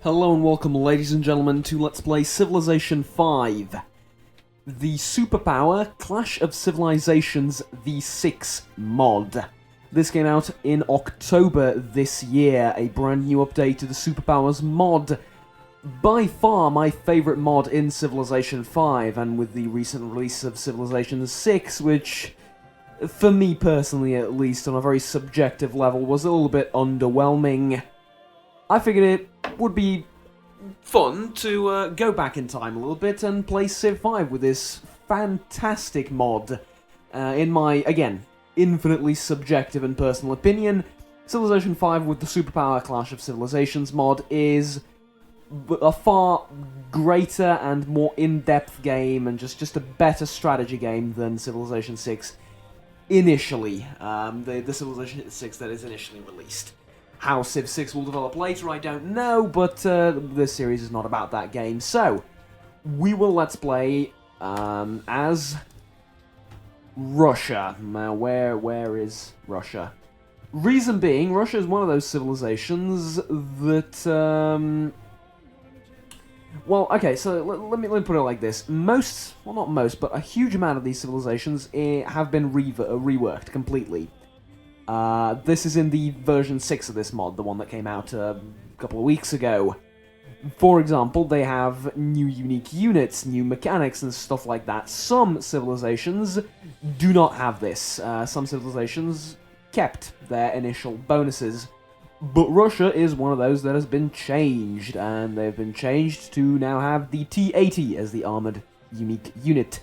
Hello and welcome, ladies and gentlemen, to Let's Play Civilization V, the Superpower Clash of Civilizations V6 mod. This came out in October this year, a brand new update to the Superpowers mod. By far my favourite mod in Civilization V, and with the recent release of Civilization VI, which, for me personally at least, on a very subjective level, was a little bit underwhelming. I figured it would be fun to go back in time a little bit and play Civ 5 with this fantastic mod. In my, again, infinitely subjective and personal opinion, Civilization 5 with the Superpower Clash of Civilizations mod is a far greater and more in-depth game and just a better strategy game than Civilization 6 initially. The Civilization 6 that is initially released. How Civ 6 will develop later, I don't know, but this series is not about that game. So, we will Let's Play as Russia. Now, where is Russia? Reason being, Russia is one of those civilizations that, well, okay, so let me put it like this. Most, well not most, but a huge amount of these civilizations have been reworked completely. This is in the version 6 of this mod, the one that came out a couple of weeks ago. For example, they have new unique units, new mechanics and stuff like that. Some civilizations do not have this. Some civilizations kept their initial bonuses. But Russia is one of those that has been changed, and they've been changed to now have the T-80 as the armored unique unit.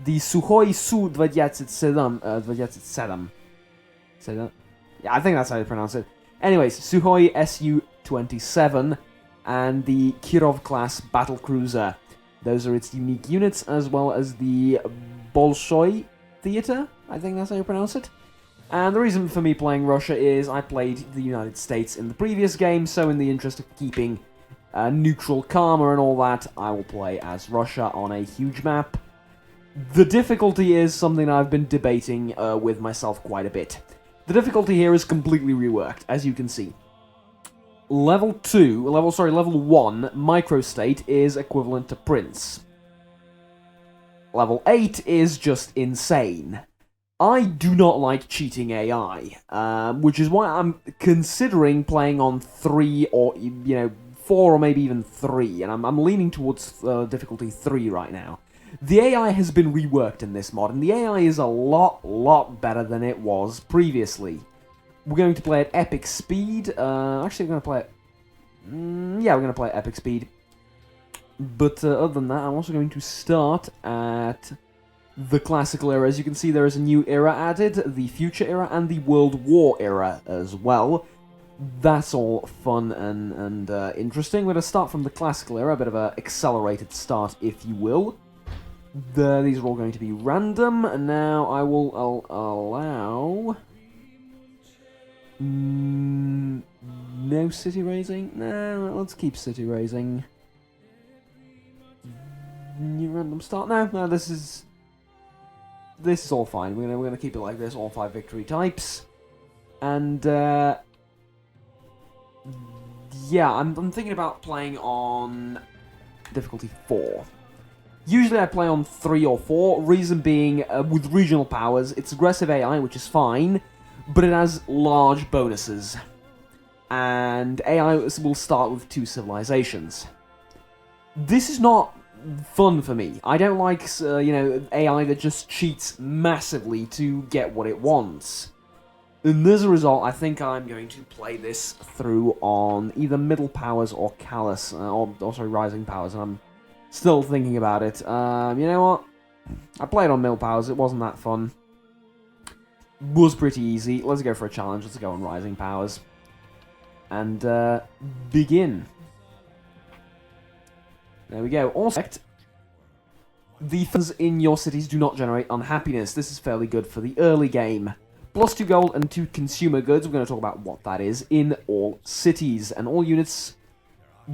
The Sukhoi Su-27. Say that? Yeah, I think that's how you pronounce it. Anyways, Sukhoi Su-27 and the Kirov class battlecruiser. Those are its unique units, as well as the Bolshoi Theater. I think that's how you pronounce it. And the reason for me playing Russia is I played the United States in the previous game, so in the interest of keeping neutral karma and all that, I will play as Russia on a huge map. The difficulty is something I've been debating with myself quite a bit. The difficulty here is completely reworked, as you can see. Level 1, Microstate, is equivalent to Prince. Level 8 is just insane. I do not like cheating AI, which is why I'm considering playing on 3 or, 4 or maybe even 3, and I'm leaning towards difficulty 3 right now. The AI has been reworked in this mod, and the AI is a lot better than it was previously. We're going to play at epic speed. Actually, we're going to play at... yeah, we're going to play at epic speed. But other than that, I'm also going to start at the classical era. As you can see, there is a new era added, the future era, and the World War era as well. That's all fun and interesting. We're going to start from the classical era, a bit of an accelerated start, if you will. These are all going to be random, and now I will allow... no city raising? No, let's keep city raising. New random start? No, this is all fine. We're gonna keep it like this, all 5 victory types. And, yeah, I'm thinking about playing on difficulty 4. Usually I play on 3 or 4, reason being, with regional powers, it's aggressive AI, which is fine, but it has large bonuses. And AI will start with 2 civilizations. This is not fun for me. I don't like, AI that just cheats massively to get what it wants. And as a result, I think I'm going to play this through on either middle powers or callous, or rising powers, and I'm still thinking about it. You know what? I played on middle powers, it wasn't that fun. Was pretty easy. Let's go for a challenge, let's go on rising powers. And, begin. There we go. Also, the funds in your cities do not generate unhappiness. This is fairly good for the early game. Plus 2 gold and 2 consumer goods. We're going to talk about what that is in all cities. And all units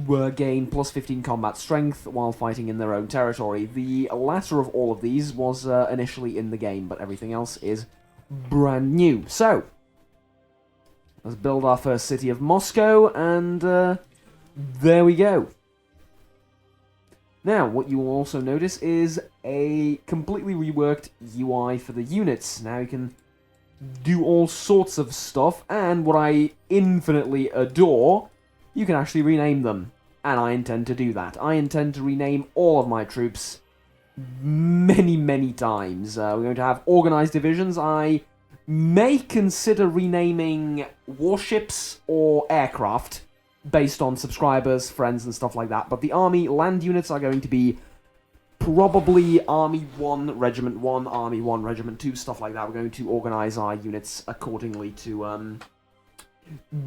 were gain plus 15 combat strength while fighting in their own territory. The latter of all of these was initially in the game, but everything else is brand new. So, let's build our first city of Moscow, and there we go. Now, what you will also notice is a completely reworked UI for the units. Now you can do all sorts of stuff, and what I infinitely adore, you can actually rename them. And I intend to do that. I intend to rename all of my troops many, many times. We're going to have organized divisions. I may consider renaming warships or aircraft based on subscribers, friends, and stuff like that. But the army land units are going to be probably Army 1, Regiment 1, Army 1, Regiment 2, stuff like that. We're going to organize our units accordingly to,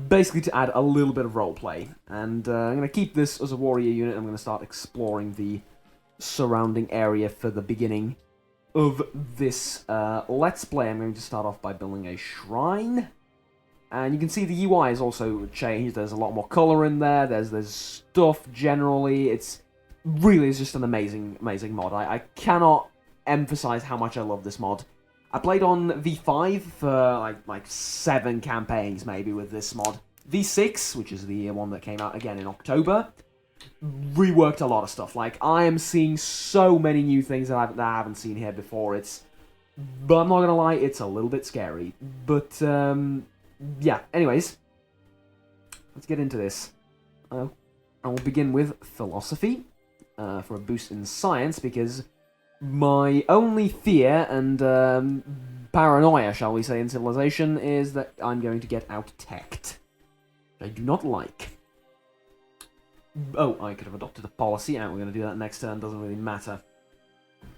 basically to add a little bit of roleplay. And I'm going to keep this as a warrior unit. I'm going to start exploring the surrounding area for the beginning of this Let's Play. I'm going to start off by building a shrine. And you can see the UI is also changed. There's a lot more color in there. There's stuff like it's just an amazing mod. I cannot emphasize how much I love this mod. I played on V5 for like 7 campaigns maybe with this mod. V6, which is the one that came out again in October, reworked a lot of stuff. Like, I am seeing so many new things that I haven't seen here before. But I'm not gonna lie, it's a little bit scary. But yeah, anyways, let's get into this. I will begin with philosophy for a boost in science, because my only fear and paranoia, shall we say, in Civilization is that I'm going to get out-teched. I do not like. Oh, I could have adopted a policy. We're going to do that next turn, doesn't really matter.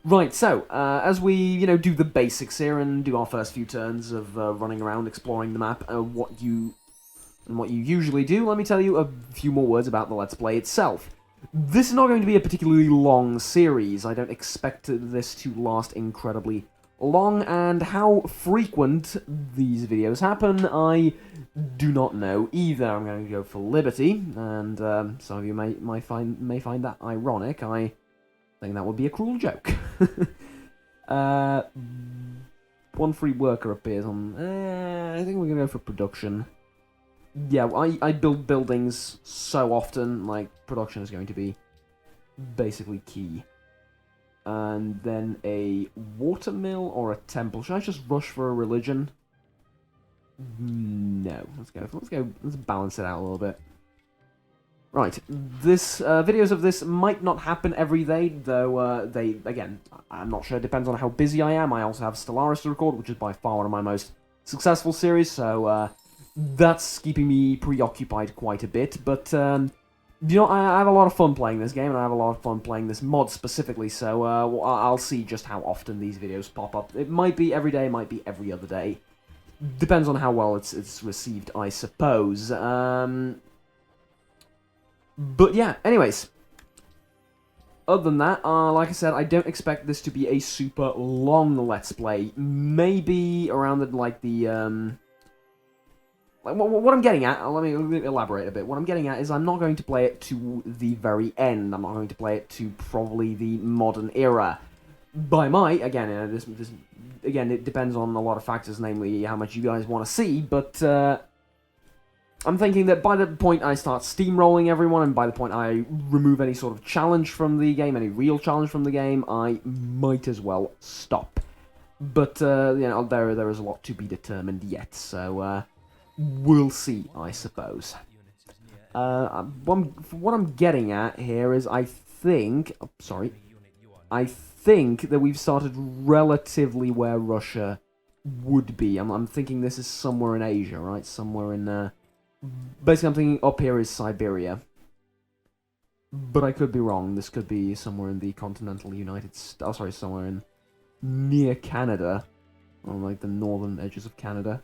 Right, so, as we, do the basics here and do our first few turns of running around, exploring the map, what you usually do, let me tell you a few more words about the Let's Play itself. This is not going to be a particularly long series. I don't expect this to last incredibly long, and how frequent these videos happen, I do not know either. I'm going to go for liberty, and some of you may find that ironic. I think that would be a cruel joke. One free worker appears on... I think we're going to go for production. Yeah, I build buildings so often, like, production is going to be basically key. And then a watermill or a temple. Should I just rush for a religion? No. Let's balance it out a little bit. Right, videos of this might not happen every day, though, again, I'm not sure, it depends on how busy I am. I also have Stellaris to record, which is by far one of my most successful series, so, that's keeping me preoccupied quite a bit, but, I have a lot of fun playing this game, and I have a lot of fun playing this mod specifically, so, I'll see just how often these videos pop up. It might be every day, it might be every other day. Depends on how well it's received, I suppose. But yeah, anyways. Other than that, like I said, I don't expect this to be a super long Let's Play. Maybe around what I'm getting at, let me elaborate a bit. What I'm getting at is I'm not going to play it to the very end. I'm not going to play it to probably the modern era. Again, again, it depends on a lot of factors, namely how much you guys want to see, but I'm thinking that by the point I start steamrolling everyone, and by the point I remove any sort of challenge from the game, any real challenge from the game, I might as well stop. But, there is a lot to be determined yet, so, we'll see, I suppose. What I'm getting at here is I think that we've started relatively where Russia would be. I'm thinking this is somewhere in Asia, right? Somewhere in, basically I'm thinking up here is Siberia. But I could be wrong. This could be somewhere in the continental United States. Oh, sorry, somewhere in near Canada. On, like, the northern edges of Canada.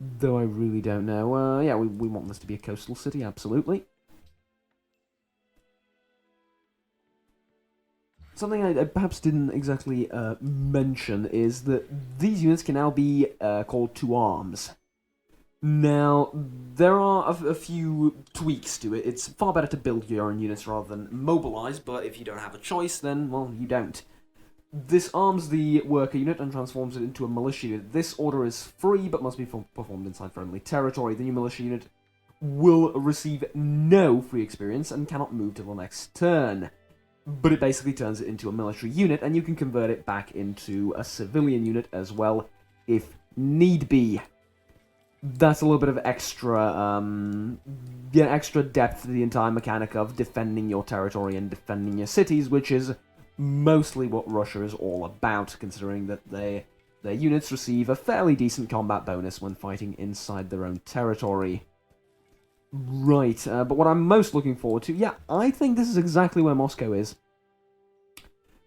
Though I really don't know. Yeah, we want this to be a coastal city, absolutely. Something I perhaps didn't exactly mention is that these units can now be called to arms. Now, there are a few tweaks to it. It's far better to build your own units rather than mobilize, but if you don't have a choice, then, well, you don't. This arms the worker unit and transforms it into a militia unit. This order is free, but must be performed inside friendly territory. The new militia unit will receive no free experience and cannot move till the next turn. But it basically turns it into a military unit, and you can convert it back into a civilian unit as well, if need be. That's a little bit of extra, extra depth to the entire mechanic of defending your territory and defending your cities, which is mostly what Russia is all about, considering that their units receive a fairly decent combat bonus when fighting inside their own territory. Right, but what I'm most looking forward to, yeah, I think this is exactly where Moscow is.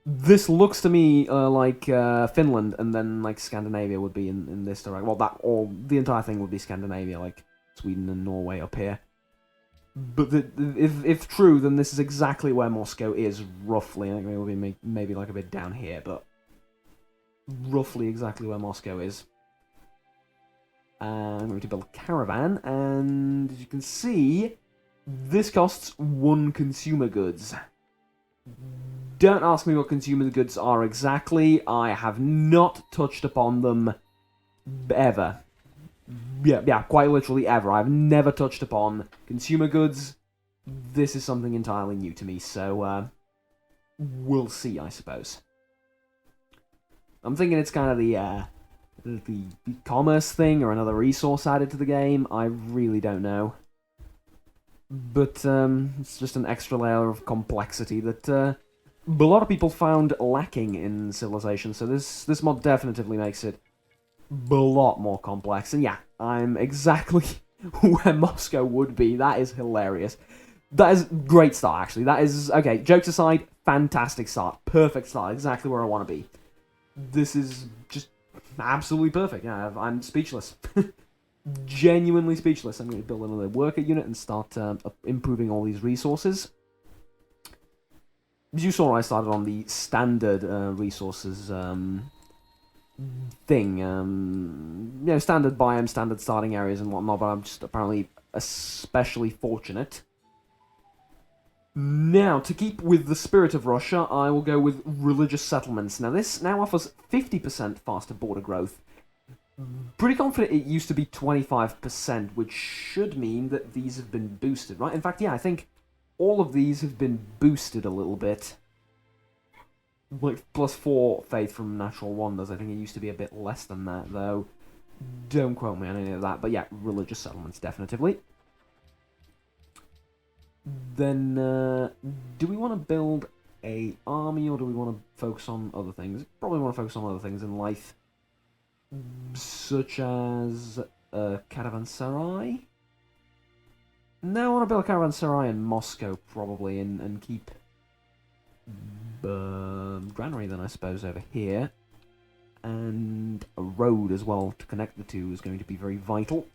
This looks to me like Finland, and then like Scandinavia would be in this direction. Well, the entire thing would be Scandinavia, like Sweden and Norway up here. But if true, then this is exactly where Moscow is, roughly. I think it will be maybe like a bit down here, but roughly exactly where Moscow is. I'm going to build a caravan, and as you can see, this costs 1 consumer goods. Don't ask me what consumer goods are exactly. I have not touched upon them ever. Yeah, quite literally ever. I've never touched upon consumer goods. This is something entirely new to me, so we'll see, I suppose. I'm thinking it's kind of the commerce thing or another resource added to the game. I really don't know. But it's just an extra layer of complexity that a lot of people found lacking in Civilization, so this mod definitively makes it a lot more complex. And yeah, I'm exactly where Moscow would be. That is hilarious. That is great start, actually. That is, okay, jokes aside, fantastic start. Perfect start, exactly where I want to be. This is just absolutely perfect. Yeah, I'm speechless. Genuinely speechless. I'm going to build another worker unit and start improving all these resources. As you saw, I started on the standard resources thing. Standard biome, standard starting areas and whatnot, but I'm just apparently especially fortunate. Now, to keep with the spirit of Russia, I will go with religious settlements. Now, this now offers 50% faster border growth. Pretty confident it used to be 25%, which should mean that these have been boosted, right? In fact, yeah, I think all of these have been boosted a little bit. Like, +4 faith from natural wonders. I think it used to be a bit less than that, though. Don't quote me on any of that, but yeah, religious settlements, definitively. Then, do we want to build a army, or do we want to focus on other things? Probably want to focus on other things in life, such as a caravanserai. No, I want to build a caravanserai in Moscow, probably, and keep granary, then, I suppose, over here. And a road as well to connect the two is going to be very vital.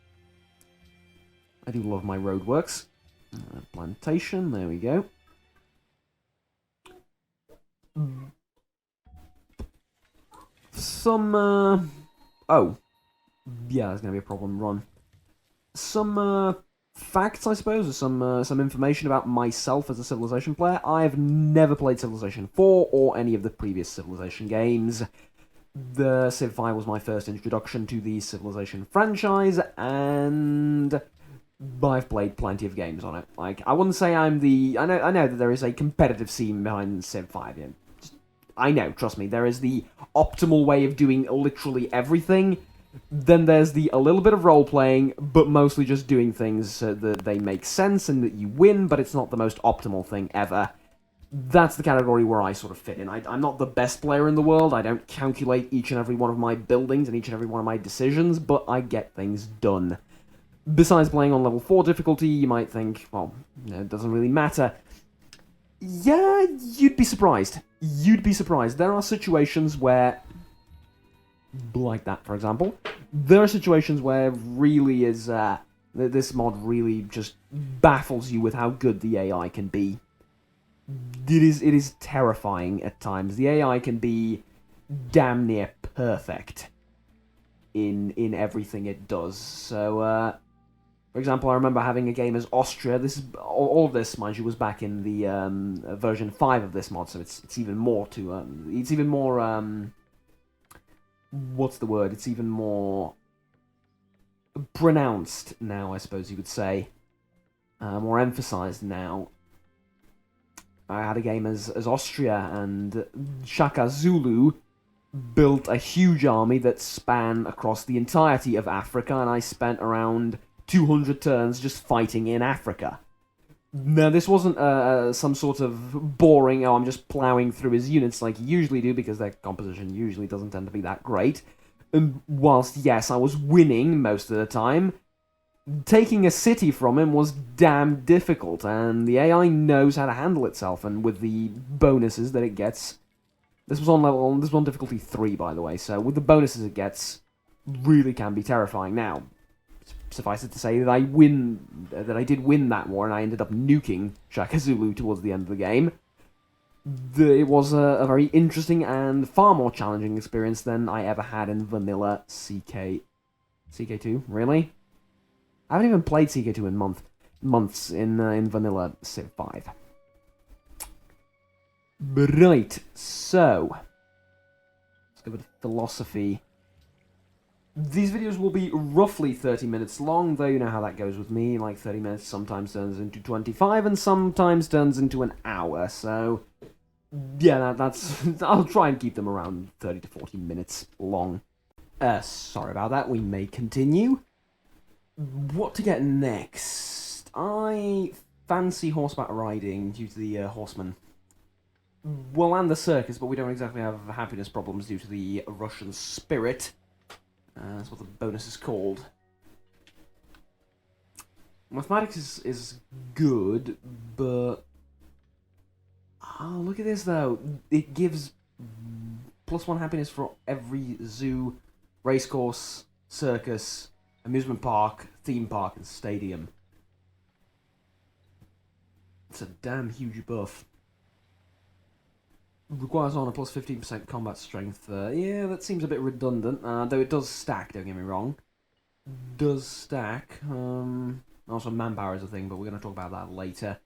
I do love my roadworks. Plantation, there we go. Some, oh. Yeah, there's going to be a problem. Run. Some, facts, I suppose, or some information about myself as a Civilization player. I've never played Civilization 4 or any of the previous Civilization games. The Civ 5 was my first introduction to the Civilization franchise, and I've played plenty of games on it. Like, I wouldn't say I'm the... I know that there is a competitive scene behind Civ 5. Yeah. I know, trust me, there is the optimal way of doing literally everything. Then there's the a little bit of role-playing, but mostly just doing things so that they make sense and that you win, but it's not the most optimal thing ever. That's the category where I sort of fit in. I'm not the best player in the world. I don't calculate each and every one of my buildings and each and every one of my decisions, but I get things done. Besides playing on level 4 difficulty, you might think, well, it doesn't really matter. Yeah, you'd be surprised. You'd be surprised. There are situations where, like that, for example, there are situations where really is, this mod really just baffles you with how good the AI can be. It is terrifying at times. The AI can be damn near perfect in everything it does. So, for example, I remember having a game as Austria. This is all of this, mind you, was back in the version 5 of this mod, so it's even more to it's even more what's the word? It's even more pronounced now, I suppose you could say. more emphasized now. I had a game as Austria, and Shaka Zulu built a huge army that span across the entirety of Africa, and I spent around 200 turns just fighting in Africa. Now, this wasn't some sort of boring, I'm just ploughing through his units like you usually do, because their composition usually doesn't tend to be that great. And whilst, yes, I was winning most of the time, taking a city from him was damn difficult, and the AI knows how to handle itself, and with the bonuses that it gets... This was on difficulty 3, by the way, so with the bonuses it gets, really can be terrifying. Now, suffice it to say that I did win that war, and I ended up nuking Shaka Zulu towards the end of the game. It was a very interesting and far more challenging experience than I ever had in vanilla CK2. Really? I haven't even played CK2 in months in vanilla Civ 5. Right, so let's go with philosophy. These videos will be roughly 30 minutes long, though you know how that goes with me. Like 30 minutes sometimes turns into 25, and sometimes turns into an hour. So yeah, that's I'll try and keep them around 30 to 40 minutes long. Sorry about that. We may continue. What to get next? I fancy horseback riding due to the horsemen. Well, and the circus, but we don't exactly have happiness problems due to the Russian spirit. That's what the bonus is called. Mathematics is good, but... Oh, look at this, though. It gives +1 happiness for every zoo, racecourse, circus, amusement park, theme park, and stadium. It's a damn huge buff. Requires honor plus 15% combat strength. Yeah, that seems a bit redundant, though it does stack, don't get me wrong. Does stack. Also, manpower is a thing, but we're going to talk about that later.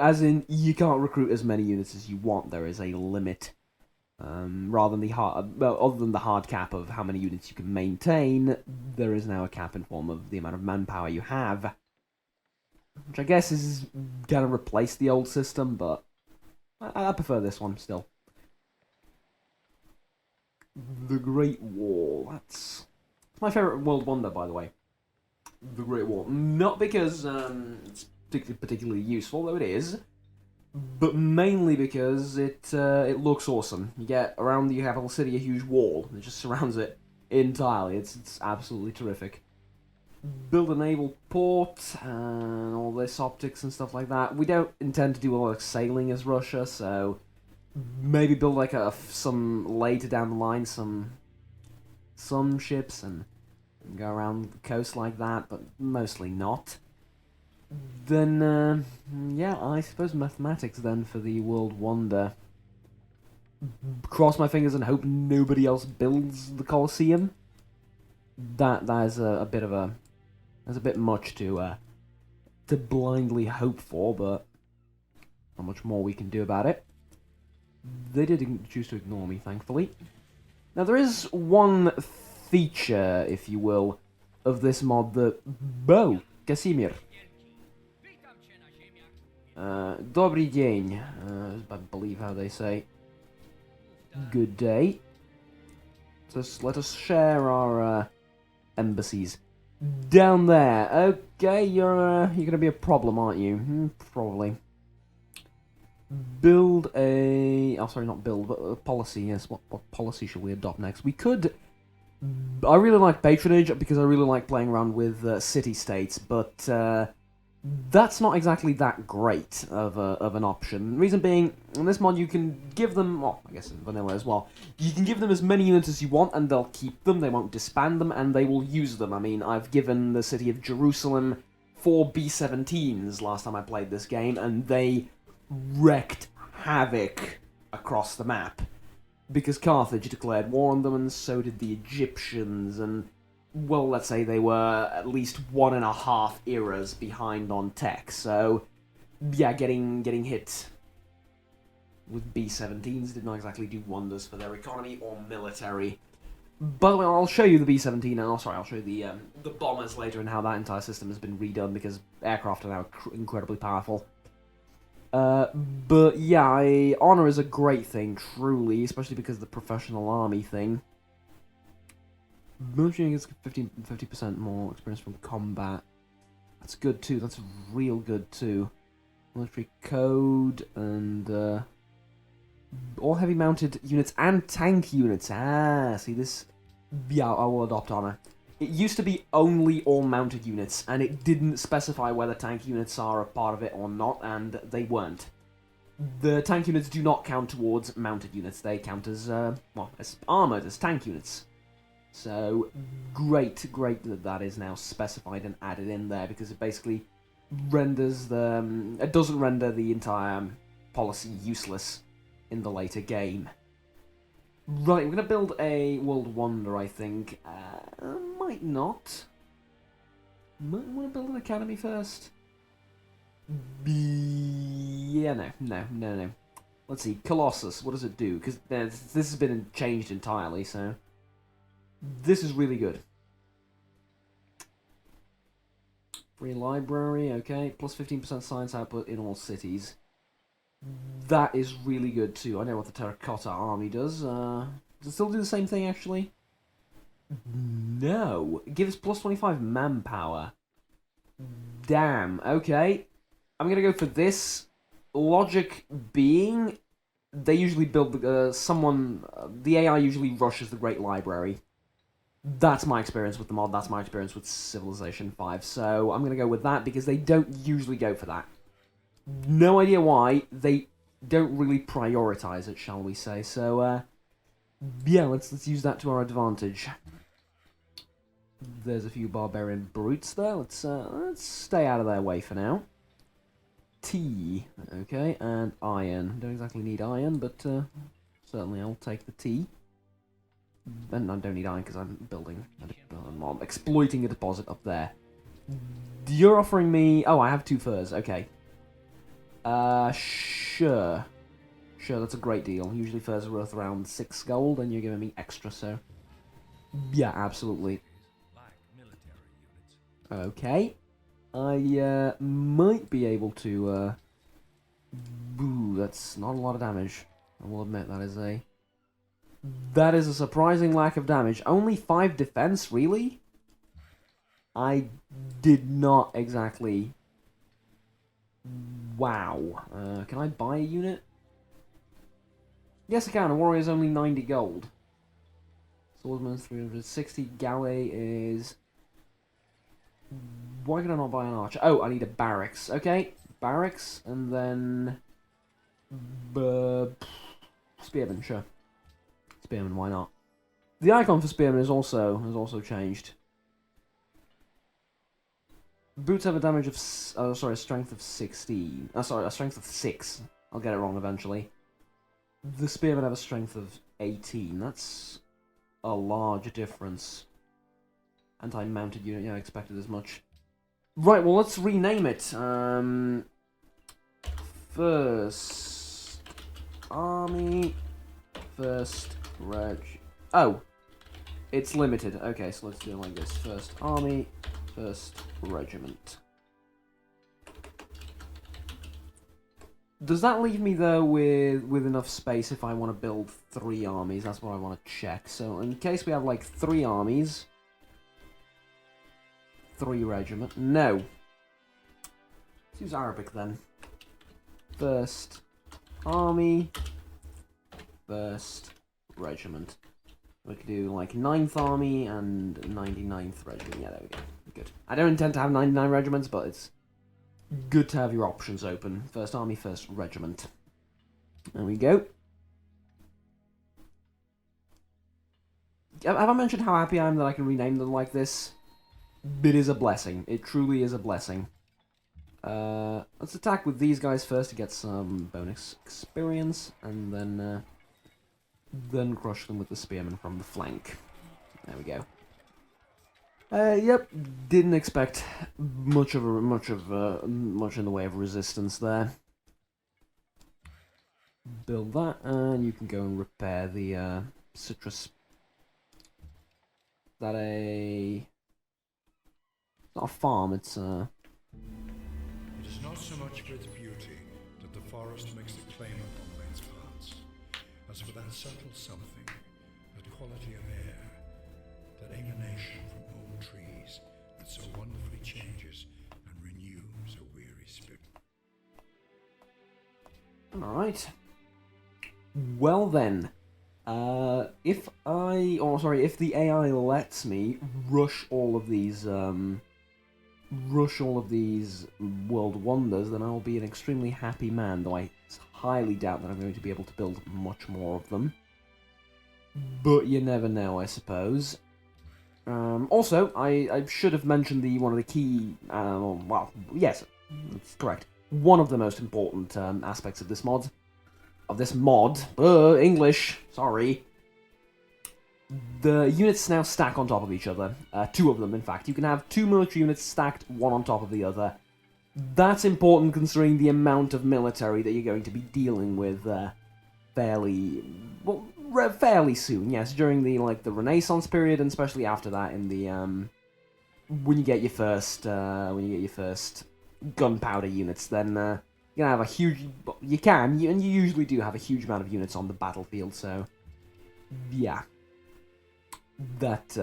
As in, you can't recruit as many units as you want. There is a limit. Rather than other than the hard cap of how many units you can maintain, there is now a cap in form of the amount of manpower you have. Which I guess is going to replace the old system, but I prefer this one still. The Great Wall. That's my favourite world wonder, by the way. The Great Wall. Not because it's particularly useful, though it is, but mainly because it looks awesome. You get around the capital city a huge wall that just surrounds it entirely. It's absolutely terrific. Build a naval port and all this optics and stuff like that. We don't intend to do a lot of sailing as Russia, so maybe build like some later down the line some ships and go around the coast like that, but mostly not. Then yeah, I suppose mathematics then for the world wonder. Cross my fingers and hope nobody else builds the Colosseum. That is a bit of a... There's a bit much to blindly hope for, but not much more we can do about it. They did choose to ignore me, thankfully. Now, there is one feature, if you will, of this mod that... Bo, Kasimir. Dobry dzień, I believe how they say. Good day. So let us share our embassies. Down there. Okay, you're gonna be a problem, aren't you? Probably. Build a... Oh, sorry, not build, but a policy, yes. What policy should we adopt next? We could... I really like patronage, because I really like playing around with city-states, but that's not exactly that great of an option. Reason being, in this mod you can give them, well, I guess in vanilla as well, you can give them as many units as you want and they'll keep them, they won't disband them, and they will use them. I mean, I've given the city of Jerusalem 4 B-17s last time I played this game, and they wreaked havoc across the map. Because Carthage declared war on them, and so did the Egyptians, and... well, let's say they were at least 1.5 eras behind on tech, so yeah, getting hit with B-17s did not exactly do wonders for their economy or military. By the way, I'll show you the B-17 now. Sorry, I'll show you the bombers later and how that entire system has been redone because aircraft are now incredibly powerful. But yeah, honor is a great thing, truly, especially because of the professional army thing. Military gets 50% more experience from combat. That's good too. That's real good too. Military code and all heavy mounted units and tank units. Ah, see this? Yeah, I will adopt honor. It used to be only all mounted units, and it didn't specify whether tank units are a part of it or not, and they weren't. The tank units do not count towards mounted units. They count as, well, as armoured, as tank units. So, great that that is now specified and added in there, because it basically renders the... it doesn't render the entire policy useless in the later game. Right, we're going to build a World Wonder, I think. Might not. Might want to build an academy first. Yeah, no. Let's see, Colossus, what does it do? Because this has been changed entirely, so... This is really good. Free library, okay. Plus 15% science output in all cities. That is really good too. I know what the Terracotta Army does. Does it still do the same thing, actually? No. It gives plus 25 manpower. Damn, okay. I'm gonna go for this. Logic being, they usually build the AI usually rushes the Great Library. That's my experience with the mod, that's my experience with Civilization V, so I'm gonna go with that because they don't usually go for that. No idea why, they don't really prioritize it, shall we say, so, yeah, let's use that to our advantage. There's a few barbarian brutes there, let's stay out of their way for now. T, okay, and iron. Don't exactly need iron, but certainly I'll take the T. And I don't need iron because I'm building, I'm exploiting a deposit up there. You're offering me... Oh, I have 2 furs, okay. Sure. Sure, that's a great deal. Usually furs are worth around 6 gold, and you're giving me extra, so... Yeah, absolutely. Okay. I might be able to... Boo, that's not a lot of damage. I will admit, that is a surprising lack of damage. Only 5 defense, really? I did not exactly... Wow. Can I buy a unit? Yes, I can. A warrior is only 90 gold. Swordsman's 360. Galley is... Why can I not buy an archer? Oh, I need a barracks. Okay, barracks, and then... Spearman, sure. Spearman, why not? The icon for Spearman has also changed. Boots have a damage of... a strength of 16. A strength of 6. I'll get it wrong eventually. The Spearmen have a strength of 18. That's a large difference. Anti-mounted unit, yeah, I expected as much. Right, well, let's rename it. First Army, First Reg... Oh! It's limited. Okay, so let's do it like this. First Army, First Regiment. Does that leave me, though, with enough space if I want to build 3 armies? That's what I want to check. So, in case we have, like, 3 armies... 3 regiment. No. Let's use Arabic, then. First Army... First Regiment. We could do, like, 9th Army and 99th Regiment. Yeah, there we go. Good. I don't intend to have 99 regiments, but it's good to have your options open. First Army, First Regiment. There we go. Have I mentioned how happy I am that I can rename them like this? It is a blessing. It truly is a blessing. Let's attack with these guys first to get some bonus experience, and then crush them with the spearmen from the flank. There we go. Yep, didn't expect much in the way of resistance there. Build that, and you can go and repair the citrus that a... It's not a farm, it's It is not so much for its beauty that the forest makes a claim upon men's hearts, as for that subtle something, that quality of air, that emanation from old trees that so wonderfully changes and renews a weary spirit. Alright. Well then, if the AI lets me rush all of these world wonders, then I'll be an extremely happy man, though I highly doubt that I'm going to be able to build much more of them. But you never know, I suppose. Also, I should have mentioned one of the key, well, yes, that's correct. One of the most important aspects of this mod, English, sorry. The units now stack on top of each other. Two of them, in fact. You can have two military units stacked, one on top of the other. That's important considering the amount of military that you're going to be dealing with fairly soon. Yes, during the Renaissance period, and especially after that, in the when you get your first gunpowder units, then you're gonna have a huge. And you usually do have a huge amount of units on the battlefield. So, yeah. That's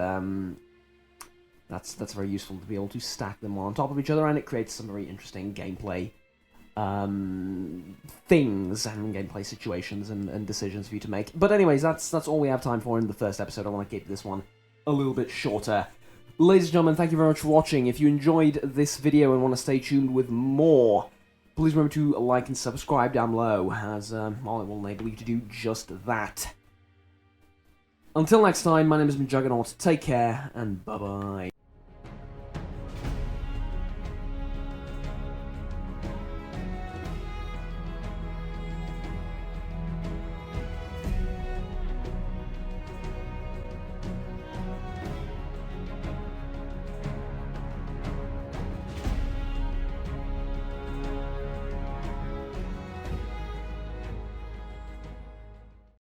very useful to be able to stack them on top of each other, and it creates some very interesting gameplay things and gameplay situations and decisions for you to make. But anyways, that's all we have time for in the first episode. I want to keep this one a little bit shorter. Ladies and gentlemen, thank you very much for watching. If you enjoyed this video and want to stay tuned with more, please remember to like and subscribe down below, as it will enable you to do just that. Until next time, my name has been Juggernaut, take care, and bye-bye.